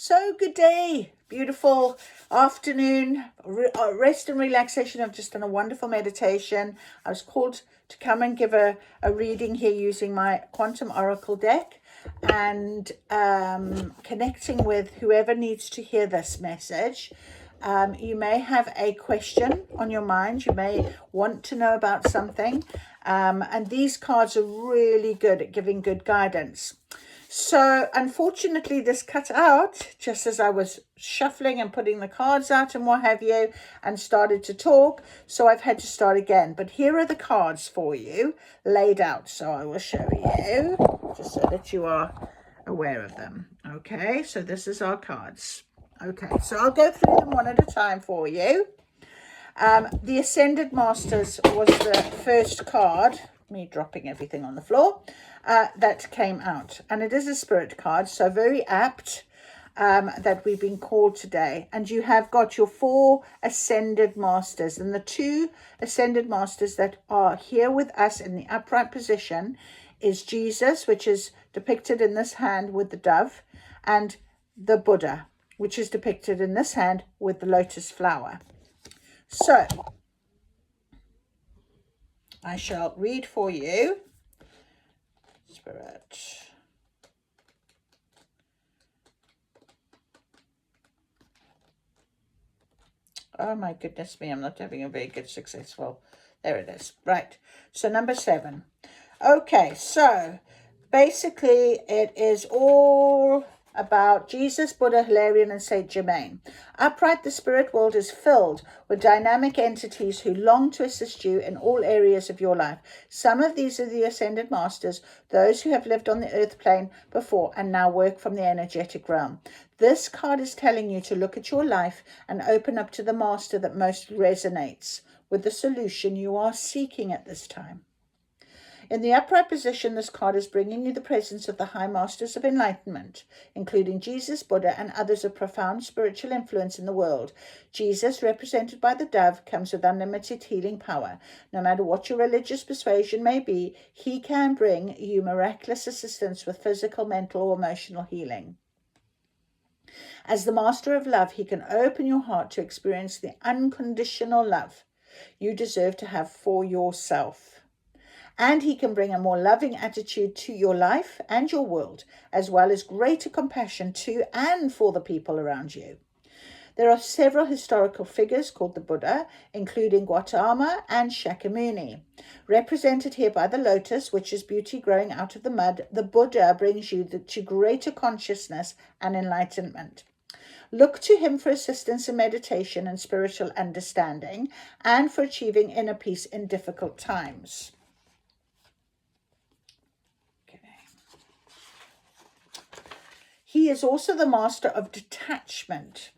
So good day, beautiful afternoon, rest and relaxation. I've just done a wonderful meditation. I was called to come and give a reading here using my quantum oracle deck and connecting with whoever needs to hear this message. You may have a question on your mind. You may want to know about something. And these cards are really good at giving good guidance. So unfortunately this cut out just as I was shuffling and putting the cards out and what have you and started to talk. So I've had to start again. But here are the cards for you laid out. So I will show you just so that you are aware of them. Okay, so this is our cards. Okay, so I'll go through them one at a time for you. The Ascended Masters was the first card, me dropping everything on the floor, that came out. And it is a spirit card, so very apt that we've been called today. And you have got your 4 Ascended Masters. And the 2 Ascended Masters that are here with us in the upright position is Jesus, which is depicted in this hand with the dove, and the Buddha, which is depicted in this hand with the lotus flower. So, I shall read for you. Spirit. Oh my goodness me, I'm not having a very good successful. There it is. Right. So number 7. Okay, so basically it is all about Jesus, Buddha, Hilarion, and Saint Germain. Upright, the spirit world is filled with dynamic entities who long to assist you in all areas of your life. Some of these are the Ascended Masters, those who have lived on the earth plane before and now work from the energetic realm. This card is telling you to look at your life and open up to the master that most resonates with the solution you are seeking at this time. In the upright position, this card is bringing you the presence of the High Masters of Enlightenment, including Jesus, Buddha, and others of profound spiritual influence in the world. Jesus, represented by the dove, comes with unlimited healing power. No matter what your religious persuasion may be, he can bring you miraculous assistance with physical, mental, or emotional healing. As the Master of Love, he can open your heart to experience the unconditional love you deserve to have for yourself. And he can bring a more loving attitude to your life and your world, as well as greater compassion to and for the people around you. There are several historical figures called the Buddha, including Gautama and Shakyamuni. Represented here by the lotus, which is beauty growing out of the mud, the Buddha brings you to greater consciousness and enlightenment. Look to him for assistance in meditation and spiritual understanding, and for achieving inner peace in difficult times. He is also the master of detachment.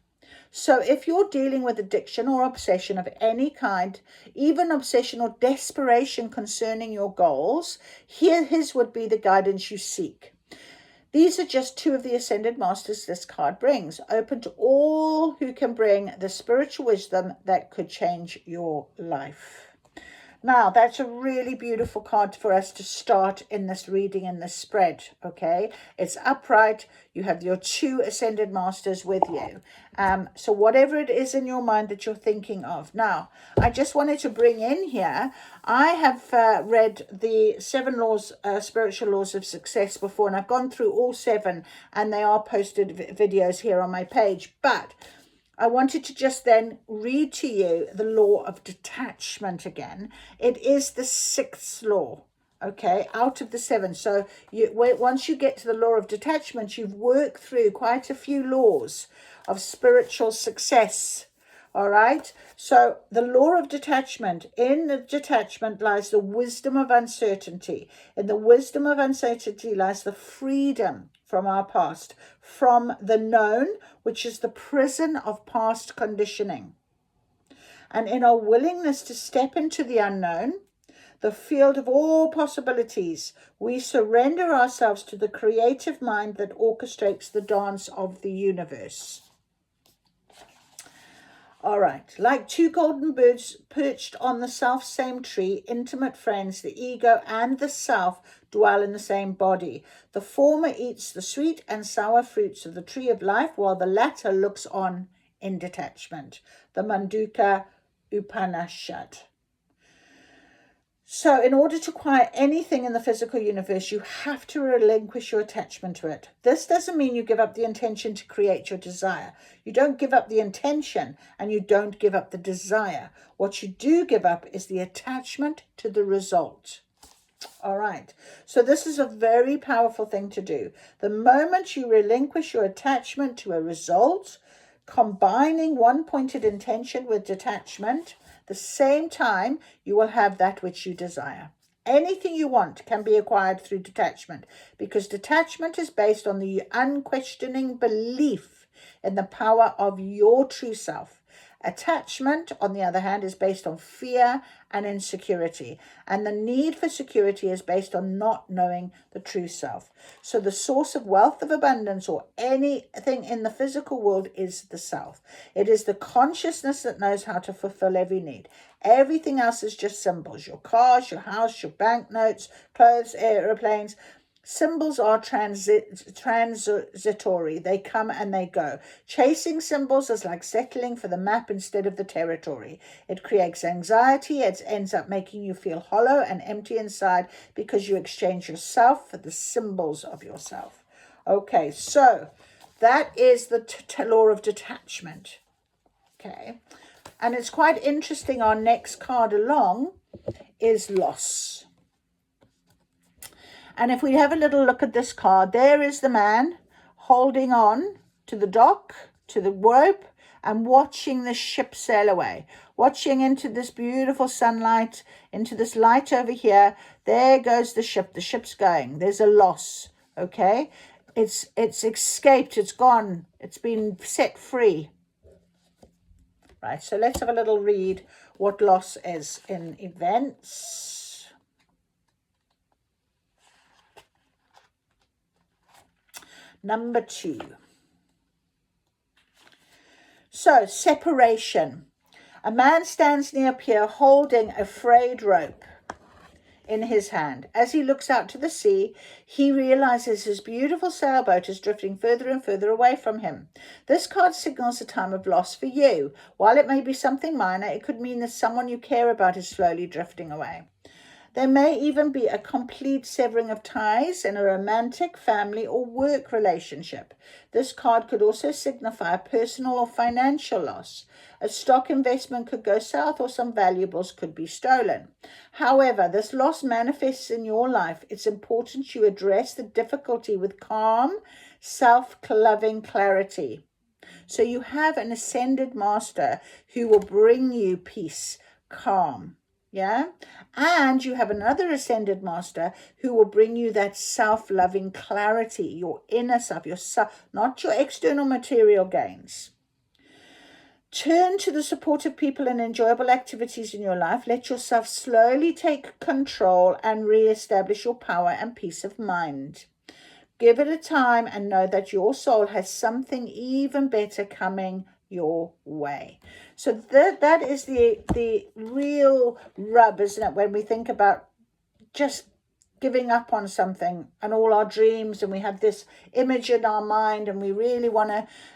So if you're dealing with addiction or obsession of any kind, even obsession or desperation concerning your goals, his would be the guidance you seek. These are just 2 of the Ascended Masters this card brings, open to all who can bring the spiritual wisdom that could change your life. Now, that's a really beautiful card for us to start in this reading, in this spread, okay? It's upright. You have your 2 Ascended Masters with you. So whatever it is in your mind that you're thinking of. Now, I just wanted to bring in here, I have read the 7 laws, spiritual laws of success before, and I've gone through all 7, and they are posted videos here on my page. But I wanted to just then read to you the law of detachment again. It is the 6th law, okay, out of the 7. So once you get to the law of detachment, you've worked through quite a few laws of spiritual success. All right. So the law of detachment, in the detachment lies the wisdom of uncertainty. In the wisdom of uncertainty lies the freedom from our past, from the known, which is the prison of past conditioning. And in our willingness to step into the unknown, the field of all possibilities, we surrender ourselves to the creative mind that orchestrates the dance of the universe. All right. Like two golden birds perched on the self-same tree, intimate friends, the ego and the self dwell in the same body. The former eats the sweet and sour fruits of the tree of life, while the latter looks on in detachment. The Mandukya Upanishad. So in order to acquire anything in the physical universe, you have to relinquish your attachment to it. This doesn't mean you give up the intention to create your desire. You don't give up the intention and you don't give up the desire. What you do give up is the attachment to the result. All right. So this is a very powerful thing to do. The moment you relinquish your attachment to a result, combining one pointed intention with detachment, the same time you will have that which you desire. Anything you want can be acquired through detachment, because detachment is based on the unquestioning belief in the power of your true self. Attachment, on the other hand, is based on fear and insecurity, and the need for security is based on not knowing the true self. So the source of wealth, of abundance, or anything in the physical world is the self. It is the consciousness that knows how to fulfill every need. Everything else is just symbols. Your cars, your house, your banknotes, clothes, airplanes. Symbols are transitory. They come and they go. Chasing symbols is like settling for the map instead of the territory. It creates anxiety. It ends up making you feel hollow and empty inside because you exchange yourself for the symbols of yourself. Okay, so that is the law of detachment. Okay, and it's quite interesting. Our next card along is loss. And if we have a little look at this card, there is the man holding on to the dock, to the rope, and watching the ship sail away, watching into this beautiful sunlight, into this light over here. There goes the ship. The ship's going. There's a loss, okay? It's escaped. It's gone. It's been set free. Right, so let's have a little read what loss is in events. Number 2. So, separation. A man stands near a pier holding a frayed rope in his hand. As he looks out to the sea, he realizes his beautiful sailboat is drifting further and further away from him. This card signals a time of loss for you. While it may be something minor, it could mean that someone you care about is slowly drifting away. There may even be a complete severing of ties in a romantic, family, or work relationship. This card could also signify a personal or financial loss. A stock investment could go south, or some valuables could be stolen. However, this loss manifests in your life. It's important you address the difficulty with calm, self-loving clarity. So you have an ascended master who will bring you peace, calm. Yeah, and you have another ascended master who will bring you that self-loving clarity, your inner self, yourself, not your external material gains. Turn to the supportive people and enjoyable activities in your life. Let yourself slowly take control and re-establish your power and peace of mind. Give it a time and know that your soul has something even better coming your way. So that is the real rub, isn't it, when we think about just giving up on something and all our dreams, and we have this image in our mind, and we really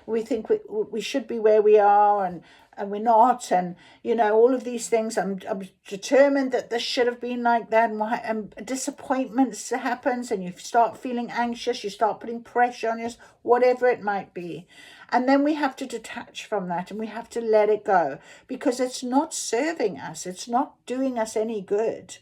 we think we should be where we are, and we're not, and all of these things. I'm determined that this should have been like that, and disappointments happens, and you start feeling anxious, you start putting pressure on yourself, whatever it might be. And then we have to detach from that, and we have to let it go, because it's not serving us. It's not doing us any good.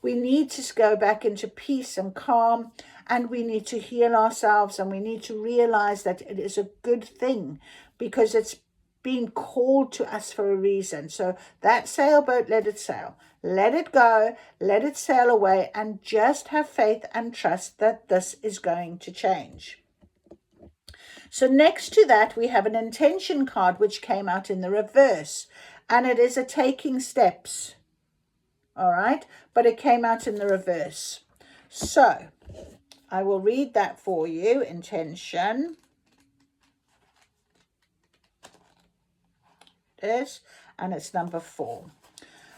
We need to go back into peace and calm, and we need to heal ourselves, and we need to realize that it is a good thing, because it's being called to us for a reason. So that sailboat, let it sail. Let it go, let it sail away, and just have faith and trust that this is going to change. So next to that, we have an intention card, which came out in the reverse, and it is a taking steps. All right, but it came out in the reverse. So I will read that for you. Intention. is, and it's number 4.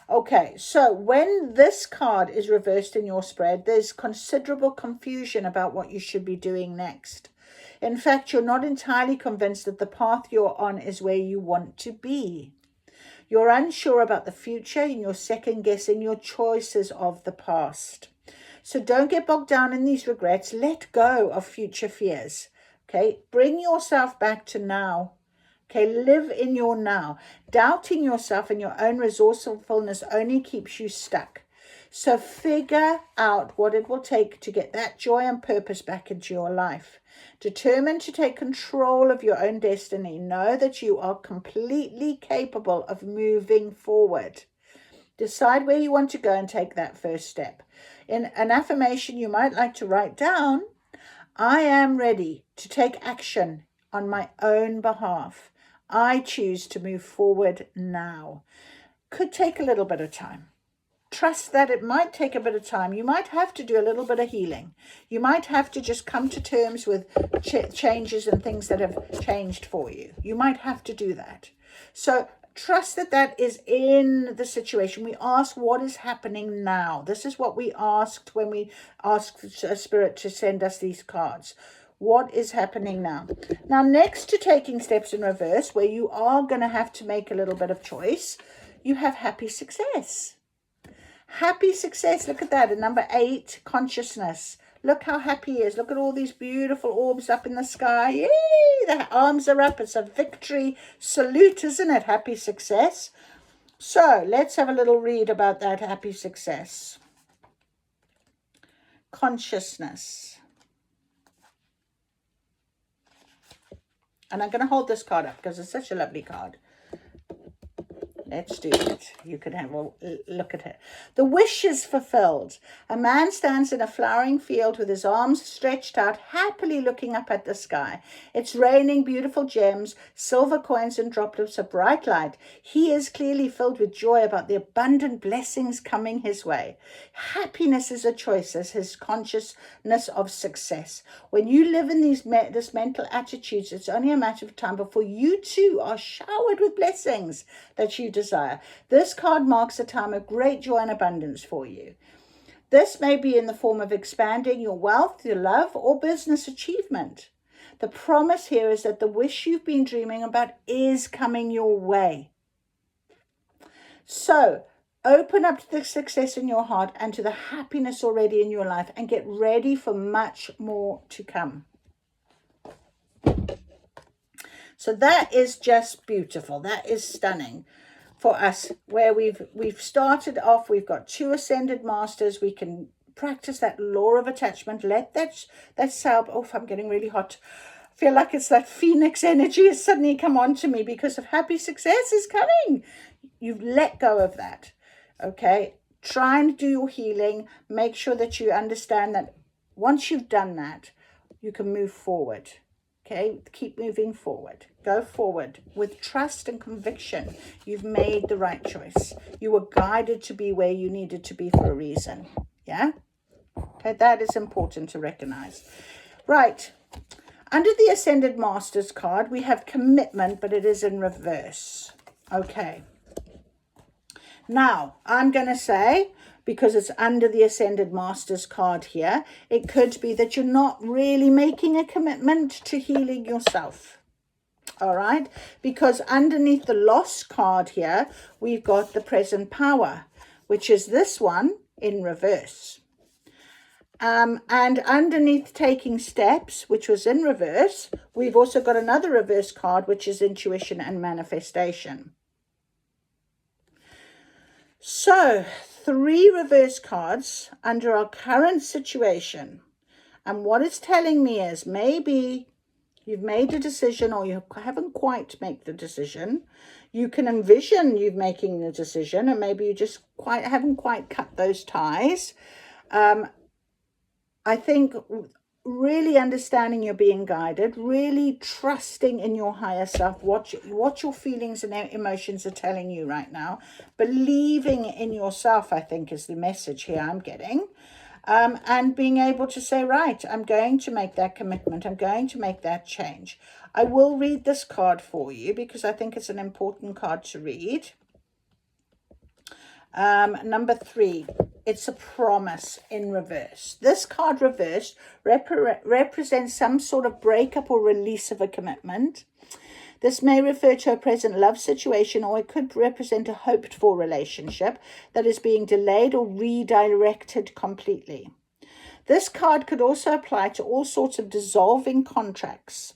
Okay, so when this card is reversed in your spread, there's considerable confusion about what you should be doing next. In fact, you're not entirely convinced that the path you're on is where you want to be. You're unsure about the future and you're second guessing your choices of the past. So don't get bogged down in these regrets. Let go of future fears. Okay, bring yourself back to now. Okay, live in your now. Doubting yourself and your own resourcefulness only keeps you stuck. So figure out what it will take to get that joy and purpose back into your life. Determined to take control of your own destiny. Know that you are completely capable of moving forward. Decide where you want to go and take that first step. In an affirmation you might like to write down, I am ready to take action on my own behalf. I choose to move forward now. Could take a little bit of time. Trust that it might take a bit of time. You might have to do a little bit of healing. You might have to just come to terms with changes and things that have changed for you. You might have to do that. So trust that that is in the situation. We ask what is happening now. This is what we asked when we asked Spirit to send us these cards. What is happening now? Now, next to taking steps in reverse, where you are going to have to make a little bit of choice, you have happy success. Happy success. Look at that. And number 8, consciousness. Look how happy he is. Look at all these beautiful orbs up in the sky. Yay! The arms are up. It's a victory salute, isn't it? Happy success. So let's have a little read about that happy success. Consciousness. And I'm going to hold this card up because it's such a lovely card. Let's do it. You can have a look at it. The wish is fulfilled. A man stands in a flowering field with his arms stretched out, happily looking up at the sky. It's raining beautiful gems, silver coins and droplets of bright light. He is clearly filled with joy about the abundant blessings coming his way. Happiness is a choice as his consciousness of success. When you live in this mental attitudes, it's only a matter of time before you too are showered with blessings that you desire. This card marks a time of great joy and abundance for you. This may be in the form of expanding your wealth, your love, or business achievement. The promise here is that the wish you've been dreaming about is coming your way. So, open up to the success in your heart and to the happiness already in your life and get ready for much more to come. So that is just beautiful. That is stunning for us, where we've started off. We've got 2 ascended masters. We can practice that law of attachment. Let that self. Oh, I'm getting really hot. I feel like it's that phoenix energy has suddenly come on to me because of happy success is coming. You've let go of that. Okay, try and do your healing. Make sure that you understand that once you've done that, you can move forward. Okay, keep moving forward. Go forward with trust and conviction. You've made the right choice. You were guided to be where you needed to be for a reason. Yeah? Okay, that is important to recognize. Right. Under the Ascended Masters card, we have commitment, but it is in reverse. Okay. Now, I'm going to say, because it's under the Ascended Masters card here, it could be that you're not really making a commitment to healing yourself. All right, because underneath the loss card here, we've got the present power, which is this one in reverse. And underneath taking steps, which was in reverse, we've also got another reverse card, which is intuition and manifestation. So 3 reverse cards under our current situation. And what it's telling me is maybe you've made a decision or you haven't quite made the decision. You can envision you making the decision and maybe you just haven't quite cut those ties. I think really understanding you're being guided, really trusting in your higher self, what your feelings and emotions are telling you right now. Believing in yourself, I think, is the message here I'm getting. and being able to say, right, I'm going to make that commitment. I'm going to make that change. I will read this card for you because I think it's an important card to read. Number 3, it's a promise in reverse. This card reversed represents some sort of breakup or release of a commitment. This may refer to a present love situation, or it could represent a hoped-for relationship that is being delayed or redirected completely. This card could also apply to all sorts of dissolving contracts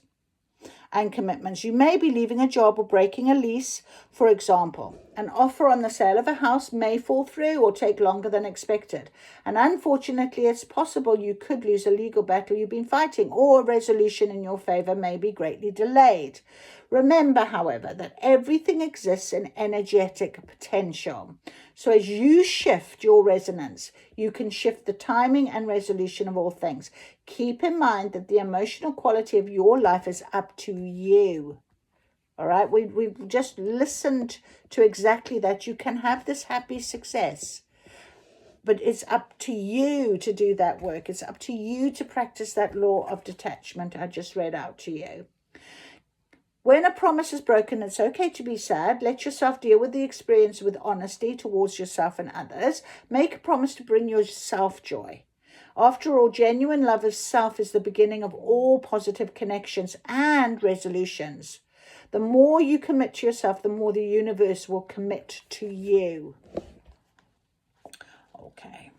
and commitments. You may be leaving a job or breaking a lease, for example. An offer on the sale of a house may fall through or take longer than expected. And unfortunately, it's possible you could lose a legal battle you've been fighting, or a resolution in your favor may be greatly delayed. Remember, however, that everything exists in energetic potential. So as you shift your resonance, you can shift the timing and resolution of all things. Keep in mind that the emotional quality of your life is up to you. All right, we've just listened to exactly that. You can have this happy success, but it's up to you to do that work. It's up to you to practice that law of detachment I just read out to you. When a promise is broken, it's okay to be sad. Let yourself deal with the experience with honesty towards yourself and others. Make a promise to bring yourself joy. After all, genuine love of self is the beginning of all positive connections and resolutions. The more you commit to yourself, the more the universe will commit to you. Okay.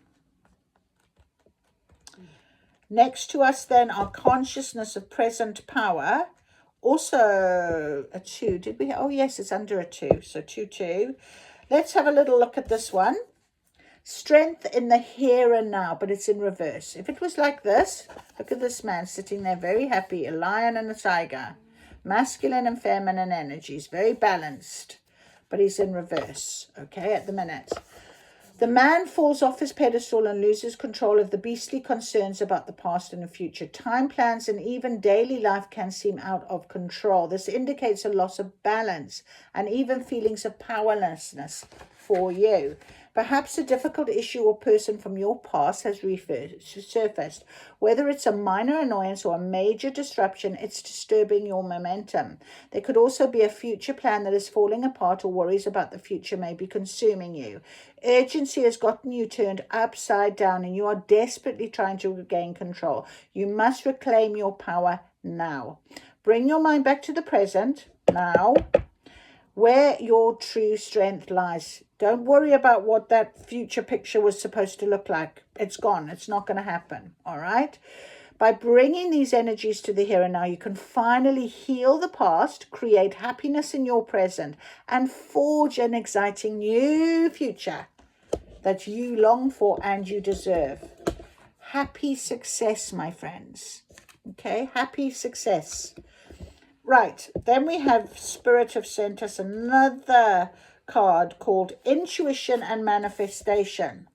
Next to us then, our consciousness of present power. Also a 2. Did we? Oh, yes, it's under a 2. So 2, 2. Let's have a little look at this one. Strength in the here and now, but it's in reverse. If it was like this, look at this man sitting there very happy, a lion and a tiger. Masculine and feminine energies, very balanced, but he's in reverse, okay, at the minute. The man falls off his pedestal and loses control of the beastly concerns about the past and the future. Time plans and even daily life can seem out of control. This indicates a loss of balance and even feelings of powerlessness for you. Perhaps a difficult issue or person from your past has resurfaced. Whether it's a minor annoyance or a major disruption, it's disturbing your momentum. There could also be a future plan that is falling apart, or worries about the future may be consuming you. Urgency has gotten you turned upside down and you are desperately trying to regain control. You must reclaim your power now. Bring your mind back to the present now, where your true strength lies. Don't worry about what that future picture was supposed to look like. It's gone. It's not going to happen. All right? By bringing these energies to the here and now, you can finally heal the past, create happiness in your present, and forge an exciting new future that you long for and you deserve. Happy success, my friends. Okay? Happy success. Right, then we have Spirit have sent us another card called Intuition and Manifestation.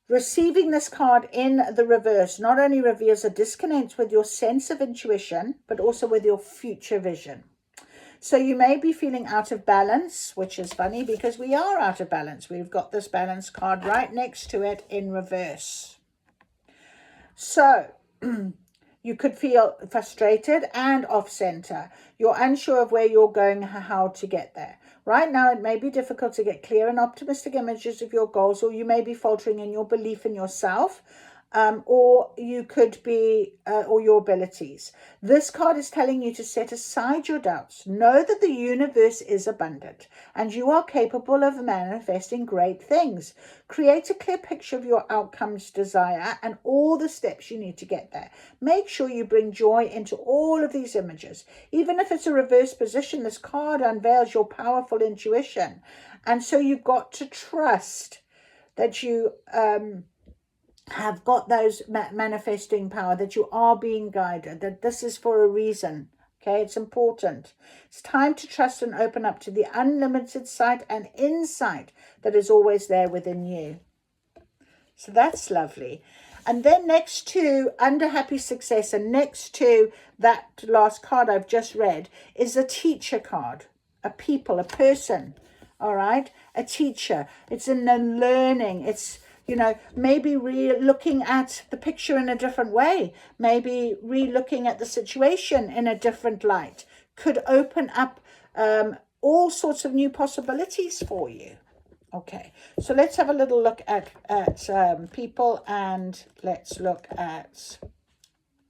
Receiving this card in the reverse not only reveals a disconnect with your sense of intuition, but also with your future vision. So you may be feeling out of balance, which is funny because we are out of balance. We've got this balance card right next to it in reverse. So you could feel frustrated and off-center. You're unsure of where you're going, how to get there. Right now, it may be difficult to get clear and optimistic images of your goals, or you may be faltering in your belief in yourself, or you could be, or your abilities. This card is telling you to set aside your doubts. Know that the universe is abundant and you are capable of manifesting great things. Create a clear picture of your outcomes, desire, and all the steps you need to get there. Make sure you bring joy into all of these images. Even if it's a reverse position, this card unveils your powerful intuition. And so you've got to trust that you have got those manifesting power, that you are being guided, that this is for a reason. Okay, it's important. It's time to trust and open up to the unlimited sight and insight that is always there within you. So that's lovely. And then next to under happy success and next to that last card I've just read is a teacher card, a people, a person. All right, a teacher. It's in the learning. It's You know, maybe re-looking at the picture in a different way, maybe re-looking at the situation in a different light could open up all sorts of new possibilities for you. Okay, so let's have a little look at people, and let's look at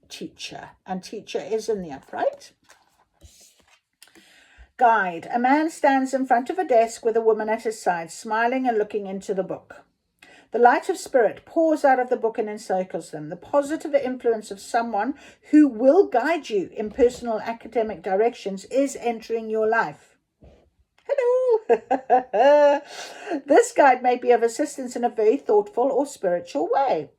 teacher. And teacher is in the upright. Guide. A man stands in front of a desk with a woman at his side, smiling and looking into the book. The light of spirit pours out of the book and encircles them. The positive influence of someone who will guide you in personal academic directions is entering your life. Hello. This guide may be of assistance in a very thoughtful or spiritual way.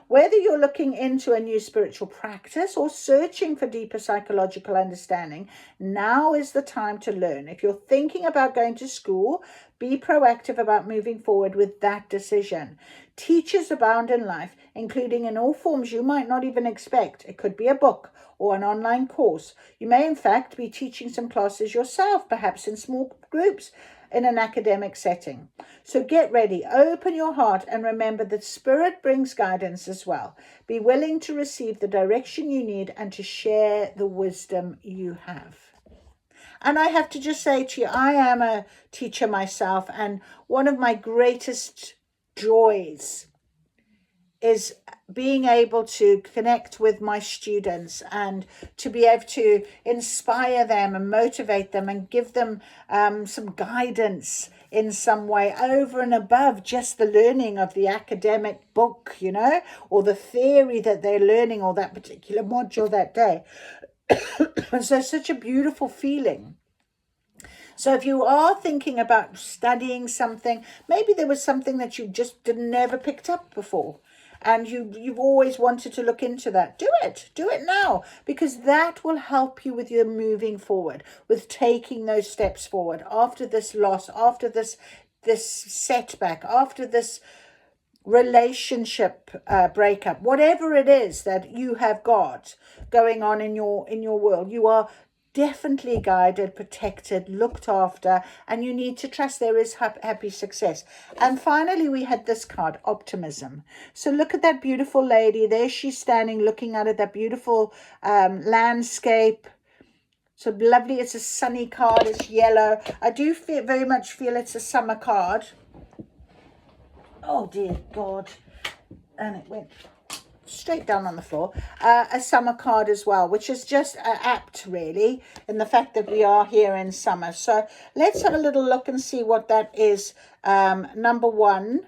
Whether you're looking into a new spiritual practice or searching for deeper psychological understanding, now is the time to learn. If you're thinking about going to school, be proactive about moving forward with that decision. Teachers abound in life, including in all forms you might not even expect. It could be a book or an online course. You may, in fact, be teaching some classes yourself, perhaps in small groups, in an academic setting. So get ready, open your heart, and remember that spirit brings guidance as well. Be willing to receive the direction you need and to share the wisdom you have. And I have to just say to you, I am a teacher myself, and one of my greatest joys is being able to connect with my students and to be able to inspire them and motivate them and give them some guidance in some way over and above just the learning of the academic book, you know, or the theory that they're learning or that particular module that day. And so it's such a beautiful feeling. So if you are thinking about studying something, maybe there was something that you just never picked up before, and you've always wanted to look into that. Do it now, because that will help you with your moving forward, with taking those steps forward after this loss, after this setback, after this relationship breakup, whatever it is that you have got going on in your world. You are definitely guided, protected, looked after, and you need to trust there is happy success. And finally, we had this card, optimism. So look at that beautiful lady there. She's standing looking out at that beautiful landscape. So lovely. It's a sunny card. It's yellow. I do very much feel it's a summer card. Oh dear God. And it went straight down on the floor. A summer card as well, which is just apt really in the fact that we are here in summer. So let's have a little look and see what that is. Number one.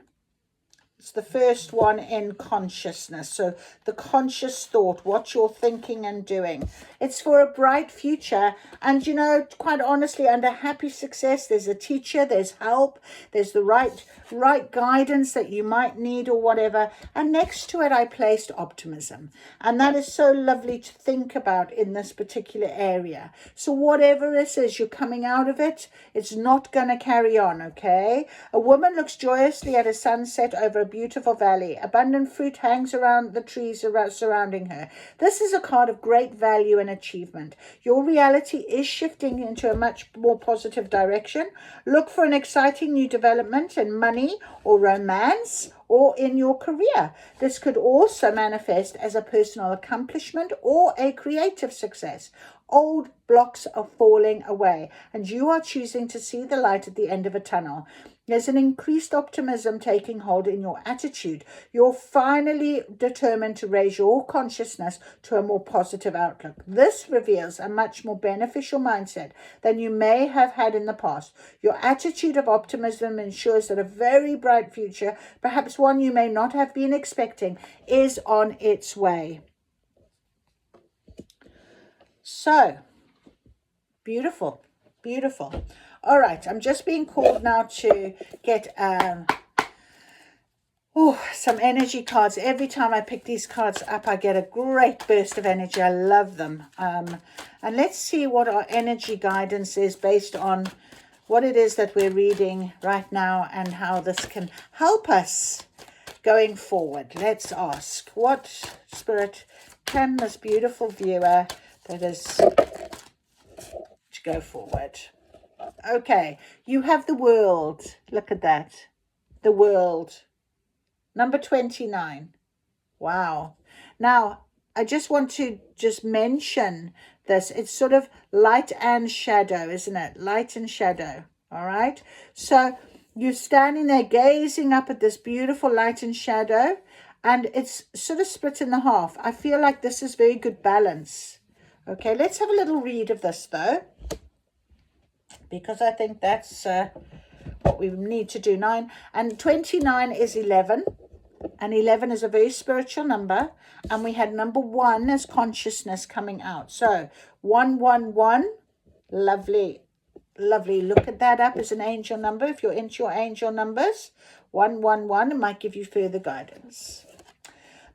It's the first one in consciousness. So the conscious thought, what you're thinking and doing. It's for a bright future. And, you know, quite honestly, under happy success, there's a teacher, there's help, there's the right guidance that you might need or whatever. And next to it, I placed optimism. And that is so lovely to think about in this particular area. So whatever this is, you're coming out of it. It's not going to carry on, okay? A woman looks joyously at a sunset over a beautiful valley. Abundant fruit hangs around the trees surrounding her. This is a card of great value and achievement. Your reality is shifting into a much more positive direction. Look for an exciting new development in money or romance or in your career. This could also manifest as a personal accomplishment or a creative success. Old blocks are falling away, and you are choosing to see the light at the end of a tunnel. There's an increased optimism taking hold in your attitude. You're finally determined to raise your consciousness to a more positive outlook. This reveals a much more beneficial mindset than you may have had in the past. Your attitude of optimism ensures that a very bright future, perhaps one you may not have been expecting, is on its way. So, beautiful, beautiful. All right, I'm just being called now to get some energy cards. Every time I pick these cards up, I get a great burst of energy. I love them. And let's see what our energy guidance is based on what it is that we're reading right now and how this can help us going forward. Let's ask, what spirit can this beautiful viewer that is to go forward? Okay, you have the world. Look at that. The world. Number 29. Wow. Now, I just want to just mention this. It's sort of light and shadow, isn't it? Light and shadow. All right. So you're standing there gazing up at this beautiful light and shadow, and it's sort of split in the half. I feel like this is very good balance. Okay, let's have a little read of this though, because I think that's what we need to do. 9 and 29 is 11. And 11 is a very spiritual number. And we had number 1 as consciousness coming out. So 111, lovely, lovely. Look at that up as an angel number. If you're into your angel numbers, 111, it might give you further guidance.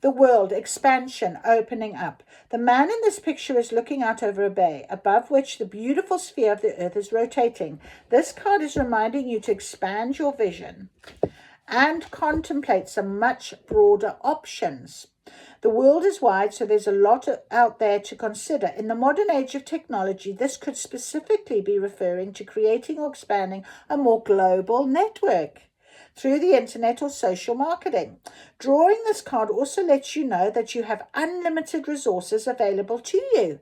The world, expansion, opening up. The man in this picture is looking out over a bay, above which the beautiful sphere of the earth is rotating. This card is reminding you to expand your vision and contemplate some much broader options. The world is wide, so there's a lot out there to consider. In the modern age of technology, this could specifically be referring to creating or expanding a more global network through the internet or social marketing. Drawing this card also lets you know that you have unlimited resources available to you.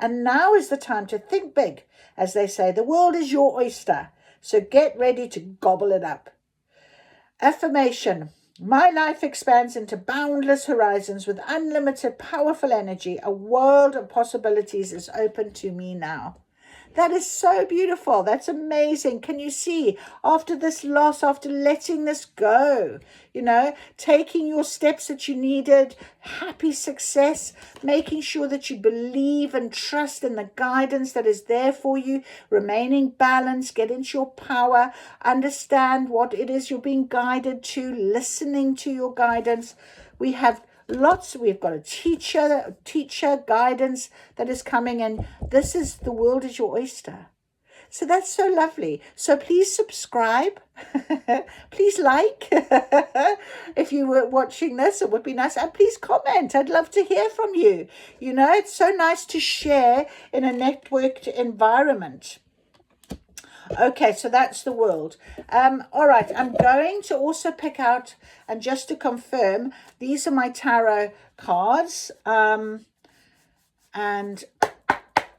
And now is the time to think big. As they say, the world is your oyster, so get ready to gobble it up. Affirmation. My life expands into boundless horizons with unlimited powerful energy. A world of possibilities is open to me now. That is so beautiful. That's amazing. Can you see, after this loss, after letting this go, taking your steps that you needed, happy success, making sure that you believe and trust in the guidance that is there for you, remaining balanced, get into your power, understand what it is you're being guided to, listening to your guidance. We've got a teacher guidance that is coming, and this is the world is your oyster. So that's so lovely. So please subscribe. Please like. If you were watching this, it would be nice. And please comment. I'd love to hear from you. It's so nice to share in a networked environment. Okay, so that's the world. All right, I'm going to also pick out, and just to confirm, these are my tarot cards. And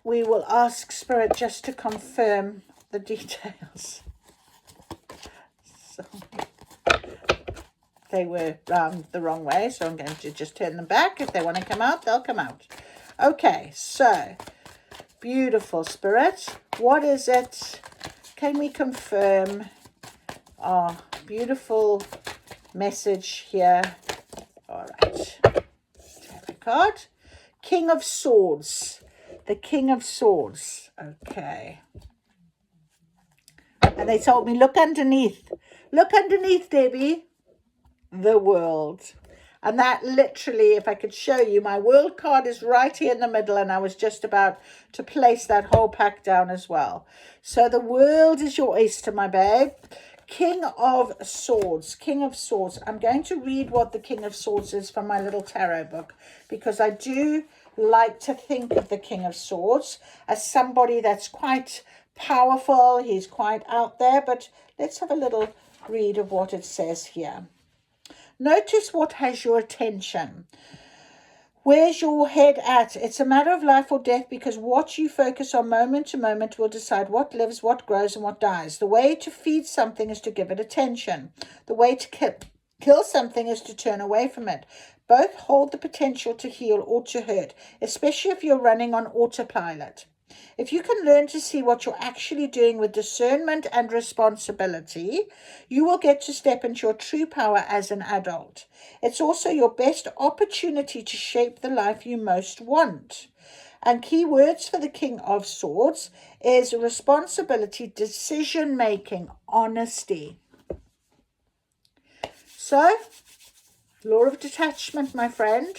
we will ask Spirit just to confirm the details. So they were the wrong way, so I'm going to just turn them back. If they want to come out, they'll come out. Okay, so beautiful, Spirit. What is it? Can we confirm our beautiful message here? All right. Tarot card. King of Swords. The King of Swords. Okay. And they told me, look underneath. Look underneath, Debbie. The world. And that literally, if I could show you, my world card is right here in the middle, and I was just about to place that whole pack down as well. So the world is your oyster, my babe. King of Swords. King of Swords. I'm going to read what the King of Swords is from my little tarot book, because I do like to think of the King of Swords as somebody that's quite powerful. He's quite out there, but let's have a little read of what it says here. Notice what has your attention. Where's your head at? It's a matter of life or death, because what you focus on moment to moment will decide what lives, what grows, and what dies. The way to feed something is to give it attention. The way to kill something is to turn away from it. Both hold the potential to heal or to hurt, especially if you're running on autopilot. If you can learn to see what you're actually doing with discernment and responsibility, you will get to step into your true power as an adult. It's also your best opportunity to shape the life you most want. And key words for the King of Swords is responsibility, decision-making, honesty. So, law of detachment, my friend.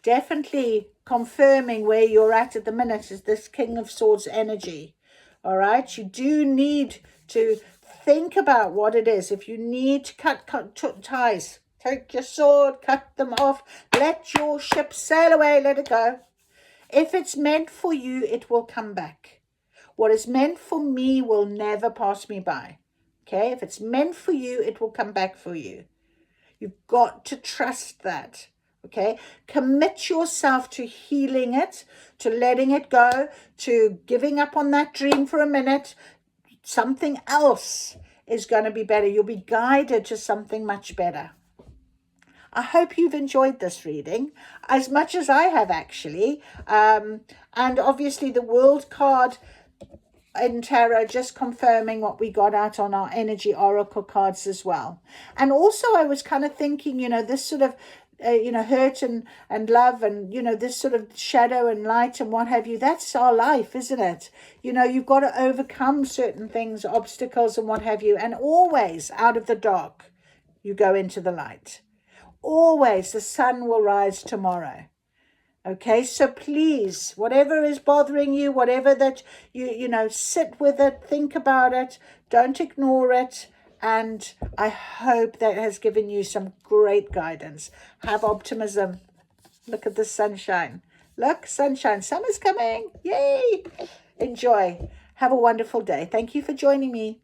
Definitely confirming where you're at the minute is this King of Swords energy. All right, you do need to think about what it is. If you need to cut ties, take your sword, cut them off, let your ship sail away, let it go. If it's meant for you, it will come back. What is meant for me will never pass me by. Okay, if it's meant for you, it will come back for you. You've got to trust that. Okay, commit yourself to healing it, to letting it go, to giving up on that dream for a minute. Something else is going to be better. You'll be guided to something much better. I hope you've enjoyed this reading as much as I have, actually. And obviously the World card in tarot, just confirming what we got out on our energy oracle cards as well. And also I was kind of thinking, this sort of hurt and love, and this sort of shadow and light and what have you, that's our life, isn't it? You've got to overcome certain things, obstacles and what have you, and always out of the dark you go into the light. Always the sun will rise tomorrow. Okay, so please, whatever is bothering you, whatever that sit with it, think about it, don't ignore it. And I hope that has given you some great guidance. Have optimism. Look at the sunshine. Look, sunshine. Summer's coming. Yay. Enjoy. Have a wonderful day. Thank you for joining me.